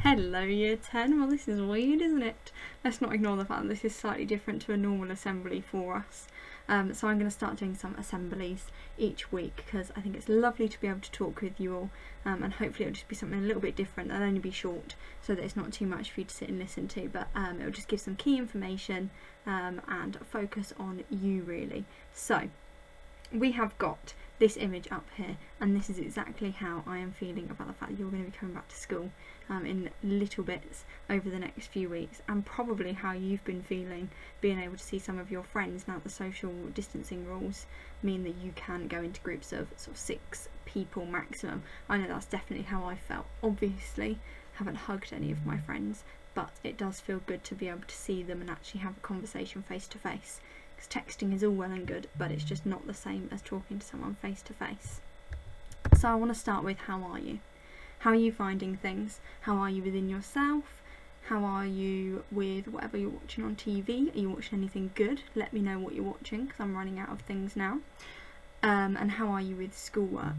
Hello Year 10, well this is weird, isn't it? Let's not ignore the fact that this is slightly different to a normal assembly for us. So I'm going to start doing some assemblies each week because I think it's lovely to be able to talk with you all, and hopefully it'll just be something a little bit different. It'll only be short so that it's not too much for you to sit and listen to, but it'll just give some key information and focus on you really. So we have got this image up here, and this is exactly how I am feeling about the fact that you're going to be coming back to school in little bits over the next few weeks, and probably how you've been feeling being able to see some of your friends now. The social distancing rules mean that you can go into groups of sort of 6 people maximum. I know that's definitely how I felt. Obviously haven't hugged any of my friends, but it does feel good to be able to see them and actually have a conversation face to face. Because texting is all well and good, but it's just not the same as talking to someone face to face. So I want to start with, how are you? How are you finding things? How are you within yourself? How are you with whatever you're watching on TV? Are you watching anything good? Let me know what you're watching, because I'm running out of things now. And how are you with schoolwork?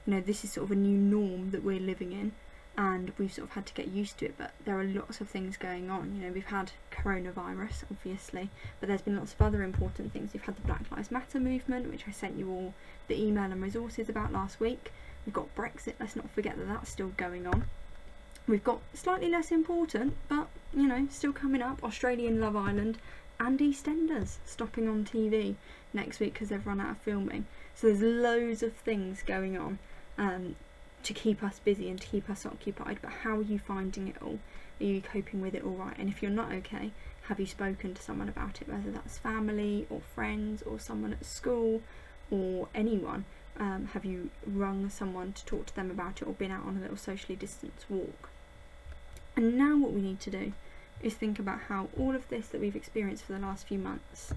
You know, this is sort of a new norm that we're living in, and we've sort of had to get used to it, but there are lots of things going on. You know, we've had coronavirus obviously, but there's been lots of other important things. We've had the Black Lives Matter movement, which I sent you all the email and resources about last week. We've got Brexit, let's not forget that that's still going on. We've got slightly less important, but you know, still coming up, Australian Love Island and EastEnders stopping on TV next week because they've run out of filming. So there's loads of things going on to keep us busy and to keep us occupied. But how are you finding it all? Are you coping with it all right? And if you're not okay, have you spoken to someone about it, whether that's family or friends or someone at school or anyone? Have you rung someone to talk to them about it, or been out on a little socially distanced walk? And now what we need to do is think about how all of this that we've experienced for the last few months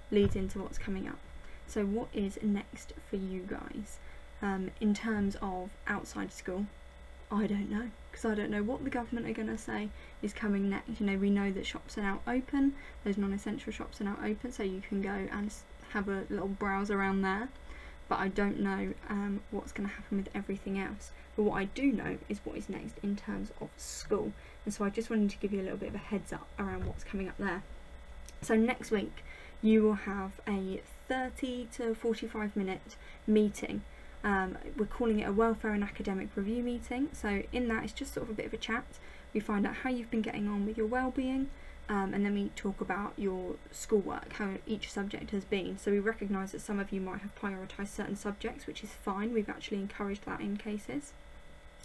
leads into what's coming up. So what is next for you guys? In terms of outside school, I don't know, because I don't know what the government are going to say is coming next. You know, we know that shops are now open, those non-essential shops are now open, so you can go and have a little browse around there. But I don't know what's going to happen with everything else. But what I do know is what is next in terms of school. And so I just wanted to give you a little bit of a heads up around what's coming up there. So next week you will have a 30 to 45 minute meeting. We're calling it a welfare and academic review meeting. So in that, it's just sort of a bit of a chat. We find out how you've been getting on with your well-being, and then we talk about your schoolwork, how each subject has been. So we recognise that some of you might have prioritised certain subjects, which is fine. We've actually encouraged that in cases.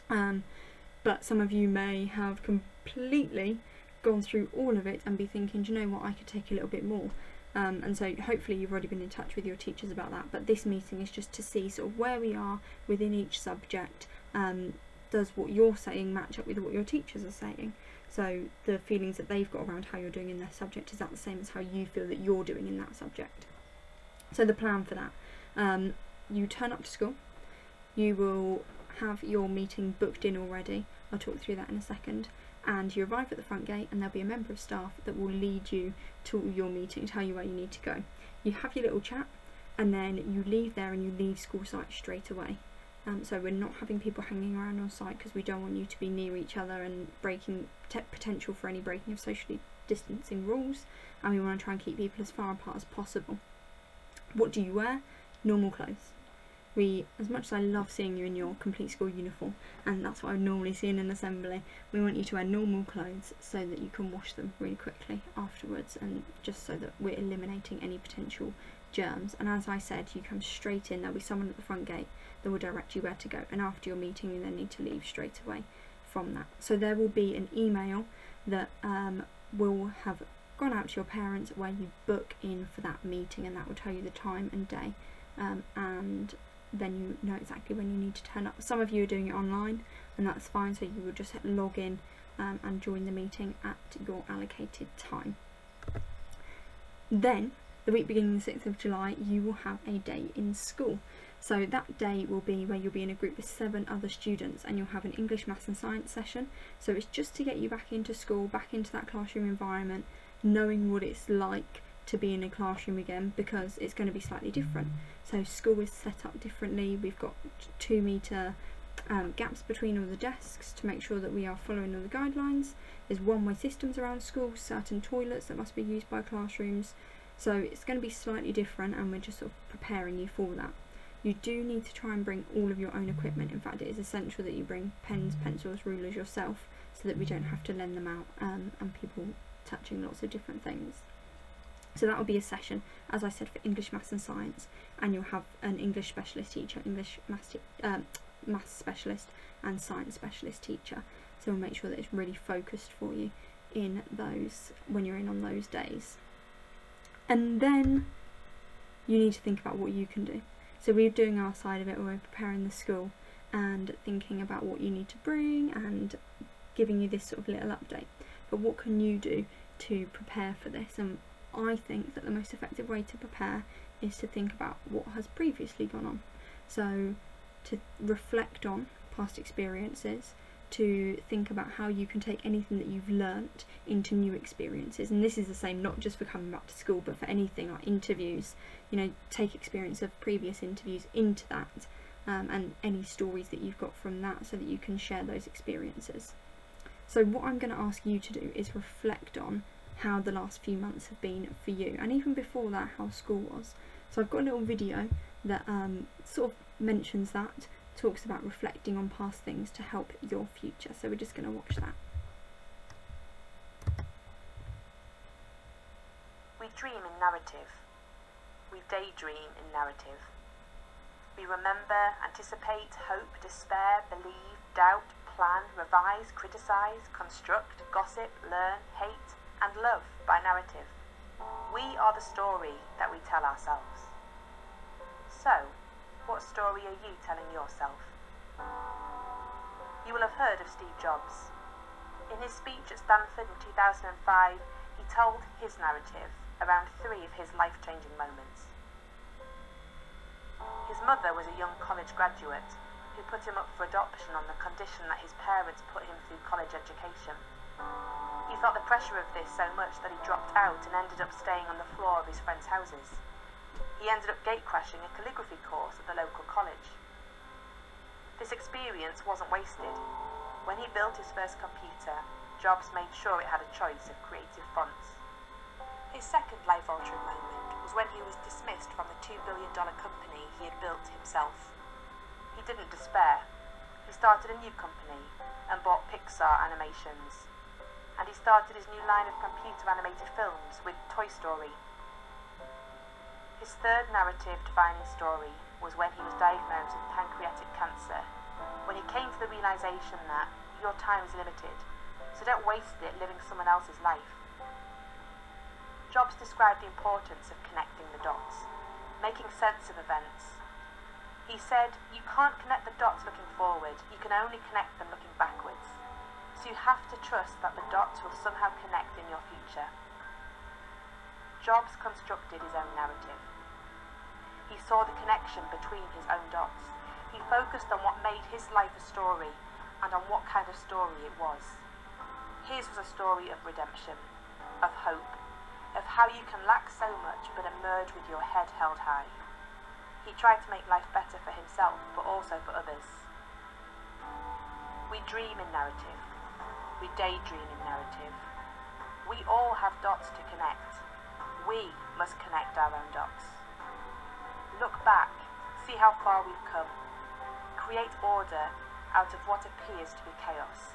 But some of you may have completely gone through all of it and be thinking, do you know what, I could take a little bit more. And so hopefully you've already been in touch with your teachers about that. But this meeting is just to see sort of where we are within each subject. Does what you're saying match up with what your teachers are saying? So the feelings that they've got around how you're doing in their subject, is that the same as how you feel that you're doing in that subject? So the plan for that, you turn up to school, you will have your meeting booked in already. I'll talk through that in a second. And you arrive at the front gate, and there'll be a member of staff that will lead you to your meeting, tell you where you need to go. You have your little chat, and then you leave there and you leave school site straight away. So we're not having people hanging around on site, because we don't want you to be near each other and breaking potential for any breaking of socially distancing rules, and we want to try and keep people as far apart as possible. What do you wear? Normal clothes. As much as I love seeing you in your complete school uniform, and that's what I normally see in an assembly, we want you to wear normal clothes so that you can wash them really quickly afterwards, and just so that we're eliminating any potential germs. And as I said, you come straight in, there'll be someone at the front gate that will direct you where to go, and after your meeting you then need to leave straight away from that. So there will be an email that will have gone out to your parents where you book in for that meeting, and that will tell you the time and day, and then you know exactly when you need to turn up. Some of you are doing it online, and that's fine, so you will just log in and join the meeting at your allocated time. Then, the week beginning the 6th of July, you will have a day in school. So that day will be where you'll be in a group with 7 other students, and you'll have an English, Maths and Science session. So it's just to get you back into school, back into that classroom environment, knowing what it's like to be in a classroom again, because it's going to be slightly different. So school is set up differently. We've got 2 metre gaps between all the desks to make sure that we are following all the guidelines. There's one-way systems around schools, certain toilets that must be used by classrooms. So it's going to be slightly different, and we're just sort of preparing you for that. You do need to try and bring all of your own equipment. In fact, it is essential that you bring pens, pencils, rulers yourself, so that we don't have to lend them out and people touching lots of different things. So that will be a session, as I said, for English, Maths and Science, and you'll have an English specialist teacher, English Maths specialist and Science specialist teacher. So we'll make sure that it's really focused for you in those, when you're in on those days. And then you need to think about what you can do. So we're doing our side of it, we're preparing the school and thinking about what you need to bring and giving you this sort of little update. But what can you do to prepare for this? And I think that the most effective way to prepare is to think about what has previously gone on. So to reflect on past experiences, to think about how you can take anything that you've learnt into new experiences. And this is the same not just for coming back to school, but for anything like interviews. You know, take experience of previous interviews into that, and any stories that you've got from that, so that you can share those experiences. So what I'm going to ask you to do is reflect on how the last few months have been for you, and even before that, how school was. So I've got a little video that sort of mentions that, talks about reflecting on past things to help your future. So we're just going to watch that. We dream in narrative. We daydream in narrative. We remember, anticipate, hope, despair, believe, doubt, plan, revise, criticise, construct, gossip, learn, hate, and love by narrative. We are the story that we tell ourselves. So, what story are you telling yourself? You will have heard of Steve Jobs. In his speech at Stanford in 2005, he told his narrative around 3 of his life-changing moments. His mother was a young college graduate who put him up for adoption on the condition that his parents put him through college education. He felt the pressure of this so much that he dropped out and ended up staying on the floor of his friends' houses. He ended up gatecrashing a calligraphy course at the local college. This experience wasn't wasted. When he built his first computer, Jobs made sure it had a choice of creative fonts. His second life-altering moment was when he was dismissed from the $2 billion company he had built himself. He didn't despair. He started a new company and bought Pixar Animations. And he started his new line of computer-animated films with Toy Story. His third narrative-defining story was when he was diagnosed with pancreatic cancer, when he came to the realisation that your time is limited, so don't waste it living someone else's life. Jobs described the importance of connecting the dots, making sense of events. He said, you can't connect the dots looking forward, you can only connect them looking backwards. So you have to trust that the dots will somehow connect in your future. Jobs constructed his own narrative. He saw the connection between his own dots. He focused on what made his life a story and on what kind of story it was. His was a story of redemption, of hope, of how you can lack so much but emerge with your head held high. He tried to make life better for himself but also for others. We dream in narrative. We daydream in narrative. We all have dots to connect. We must connect our own dots. Look back, see how far we've come. Create order out of what appears to be chaos.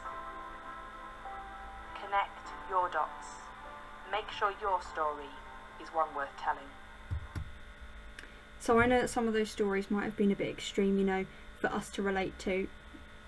Connect your dots. Make sure your story is one worth telling. So I know that some of those stories might have been a bit extreme, you know, for us to relate to.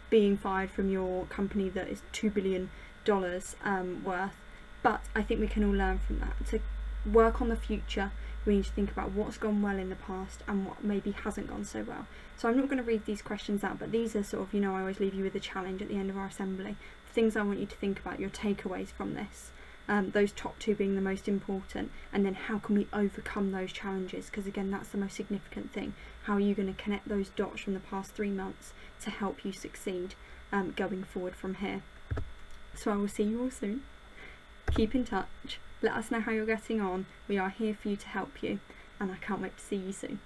Being fired from your company that is $2 billion worth, but I think we can all learn from that. To work on the future, we need to think about what's gone well in the past and what maybe hasn't gone so well. So I'm not going to read these questions out, but these are sort of, you know, I always leave you with a challenge at the end of our assembly. Things I want you to think about, your takeaways from this. Those top 2 being the most important, and then how can we overcome those challenges, because again that's the most significant thing. How are you going to connect those dots from the past 3 months to help you succeed going forward from here. So I will see you all soon. Keep in touch, let us know how you're getting on. We are here for you to help you, and I can't wait to see you soon.